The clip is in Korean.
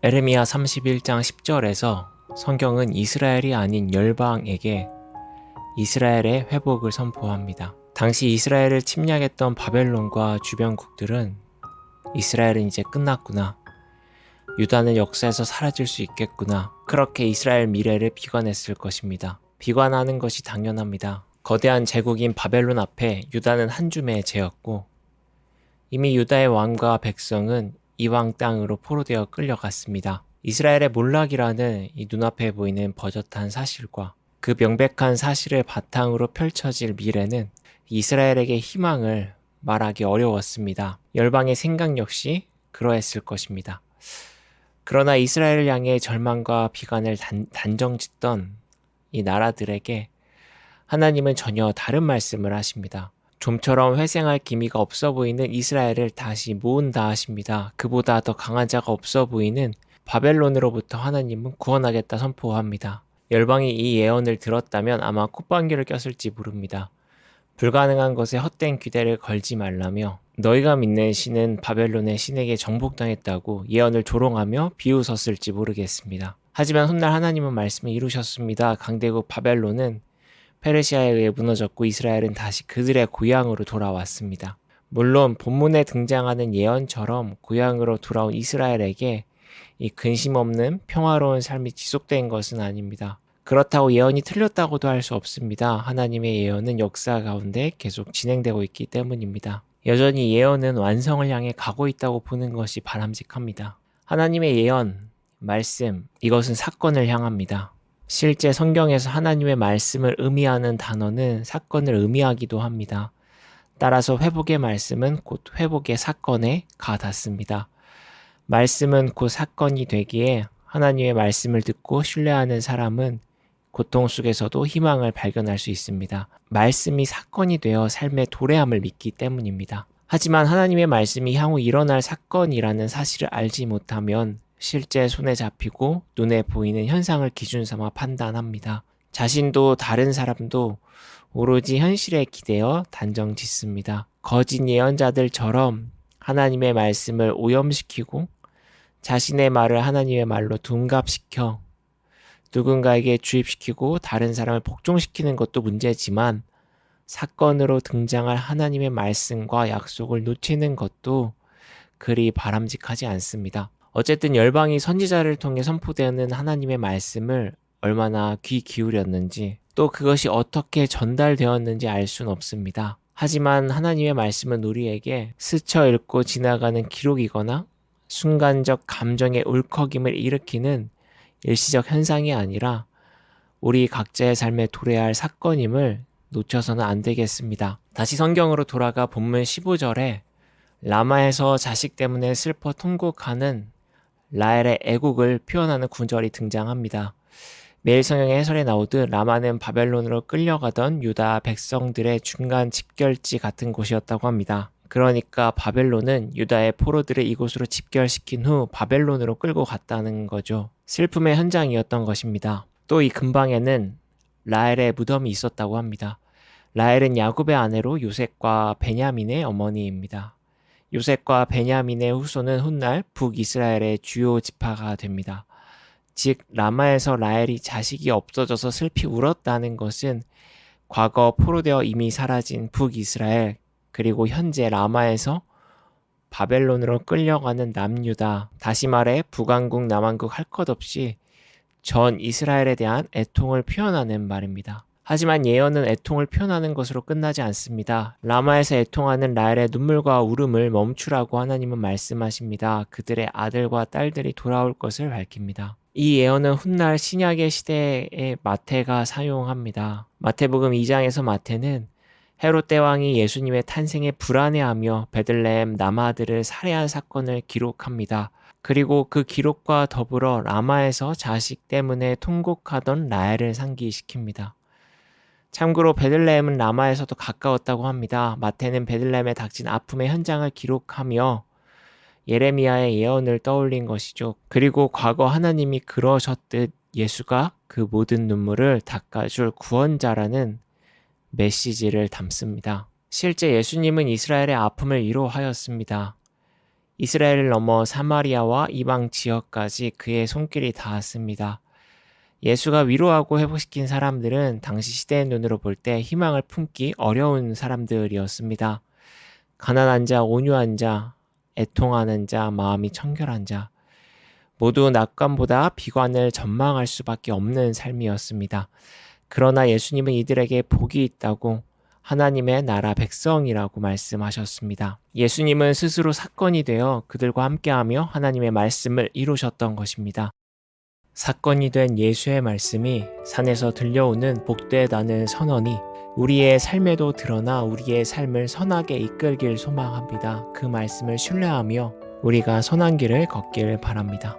에레미야 31장 10절에서 성경은 이스라엘이 아닌 열방에게 이스라엘의 회복을 선포합니다. 당시 이스라엘을 침략했던 바벨론과 주변국들은 이스라엘은 이제 끝났구나. 유다는 역사에서 사라질 수 있겠구나. 그렇게 이스라엘 미래를 비관했을 것입니다. 비관하는 것이 당연합니다. 거대한 제국인 바벨론 앞에 유다는 한 줌의 재였고 이미 유다의 왕과 백성은 이방 땅으로 포로되어 끌려갔습니다. 이스라엘의 몰락이라는 이 눈앞에 보이는 버젓한 사실과 그 명백한 사실을 바탕으로 펼쳐질 미래는 이스라엘에게 희망을 말하기 어려웠습니다. 열방의 생각 역시 그러했을 것입니다. 그러나 이스라엘을 향해 절망과 비관을 단정짓던 이 나라들에게 하나님은 전혀 다른 말씀을 하십니다. 좀처럼 회생할 기미가 없어 보이는 이스라엘을 다시 모은다 하십니다. 그보다 더 강한 자가 없어 보이는 바벨론으로부터 하나님은 구원하겠다 선포합니다. 열방이 이 예언을 들었다면 아마 콧방귀를 꼈을지 모릅니다. 불가능한 것에 헛된 기대를 걸지 말라며 너희가 믿는 신은 바벨론의 신에게 정복당했다고 예언을 조롱하며 비웃었을지 모르겠습니다. 하지만 훗날 하나님은 말씀을 이루셨습니다. 강대국 바벨론은 페르시아에 의해 무너졌고 이스라엘은 다시 그들의 고향으로 돌아왔습니다. 물론 본문에 등장하는 예언처럼 고향으로 돌아온 이스라엘에게 이 근심 없는 평화로운 삶이 지속된 것은 아닙니다. 그렇다고 예언이 틀렸다고도 할 수 없습니다. 하나님의 예언은 역사 가운데 계속 진행되고 있기 때문입니다. 여전히 예언은 완성을 향해 가고 있다고 보는 것이 바람직합니다. 하나님의 예언, 말씀, 이것은 사건을 향합니다. 실제 성경에서 하나님의 말씀을 의미하는 단어는 사건을 의미하기도 합니다. 따라서 회복의 말씀은 곧 회복의 사건에 가닿습니다. 말씀은 곧 사건이 되기에 하나님의 말씀을 듣고 신뢰하는 사람은 고통 속에서도 희망을 발견할 수 있습니다. 말씀이 사건이 되어 삶의 도래함을 믿기 때문입니다. 하지만 하나님의 말씀이 향후 일어날 사건이라는 사실을 알지 못하면 실제 손에 잡히고 눈에 보이는 현상을 기준 삼아 판단합니다. 자신도 다른 사람도 오로지 현실에 기대어 단정 짓습니다. 거짓 예언자들처럼 하나님의 말씀을 오염시키고 자신의 말을 하나님의 말로 둔갑시켜 누군가에게 주입시키고 다른 사람을 복종시키는 것도 문제지만 사건으로 등장할 하나님의 말씀과 약속을 놓치는 것도 그리 바람직하지 않습니다. 어쨌든 열방이 선지자를 통해 선포되는 하나님의 말씀을 얼마나 귀 기울였는지 또 그것이 어떻게 전달되었는지 알 수는 없습니다. 하지만 하나님의 말씀은 우리에게 스쳐 읽고 지나가는 기록이거나 순간적 감정의 울컥임을 일으키는 일시적 현상이 아니라 우리 각자의 삶에 도래할 사건임을 놓쳐서는 안 되겠습니다. 다시 성경으로 돌아가 본문 15절에 라마에서 자식 때문에 슬퍼 통곡하는 라헬의 애곡을 표현하는 구절이 등장합니다. 매일 성경의 해설에 나오듯 라마는 바벨론으로 끌려가던 유다 백성들의 중간 집결지 같은 곳이었다고 합니다. 그러니까 바벨론은 유다의 포로들을 이곳으로 집결시킨 후 바벨론으로 끌고 갔다는 거죠. 슬픔의 현장이었던 것입니다. 또 이 근방에는 라헬의 무덤이 있었다고 합니다. 라헬은 야곱의 아내로 요셉과 베냐민의 어머니입니다. 요셉과 베냐민의 후손은 훗날 북이스라엘의 주요 지파가 됩니다. 즉 라마에서 라헬이 자식이 없어져서 슬피 울었다는 것은 과거 포로되어 이미 사라진 북이스라엘 그리고 현재 라마에서 바벨론으로 끌려가는 남유다, 다시 말해 북왕국 남왕국 할 것 없이 전 이스라엘에 대한 애통을 표현하는 말입니다. 하지만 예언은 애통을 표현하는 것으로 끝나지 않습니다. 라마에서 애통하는 라헬의 눈물과 울음을 멈추라고 하나님은 말씀하십니다. 그들의 아들과 딸들이 돌아올 것을 밝힙니다. 이 예언은 훗날 신약의 시대에 마태가 사용합니다. 마태복음 2장에서 마태는 헤롯 대왕이 예수님의 탄생에 불안해하며 베들레헴 남아들을 살해한 사건을 기록합니다. 그리고 그 기록과 더불어 라마에서 자식 때문에 통곡하던 라헬을 상기시킵니다. 참고로 베들레헴은 라마에서도 가까웠다고 합니다. 마태는 베들레헴에 닥친 아픔의 현장을 기록하며 예레미야의 예언을 떠올린 것이죠. 그리고 과거 하나님이 그러셨듯 예수가 그 모든 눈물을 닦아줄 구원자라는 메시지를 담습니다. 실제 예수님은 이스라엘의 아픔을 위로하였습니다. 이스라엘을 넘어 사마리아와 이방 지역까지 그의 손길이 닿았습니다. 예수가 위로하고 회복시킨 사람들은 당시 시대의 눈으로 볼 때 희망을 품기 어려운 사람들이었습니다. 가난한 자, 온유한 자, 애통하는 자, 마음이 청결한 자, 모두 낙관보다 비관을 전망할 수밖에 없는 삶이었습니다. 그러나 예수님은 이들에게 복이 있다고 하나님의 나라 백성이라고 말씀하셨습니다. 예수님은 스스로 사건이 되어 그들과 함께하며 하나님의 말씀을 이루셨던 것입니다. 사건이 된 예수의 말씀이 산에서 들려오는 복되다는 선언이 우리의 삶에도 드러나 우리의 삶을 선하게 이끌길 소망합니다. 그 말씀을 신뢰하며 우리가 선한 길을 걷길 바랍니다.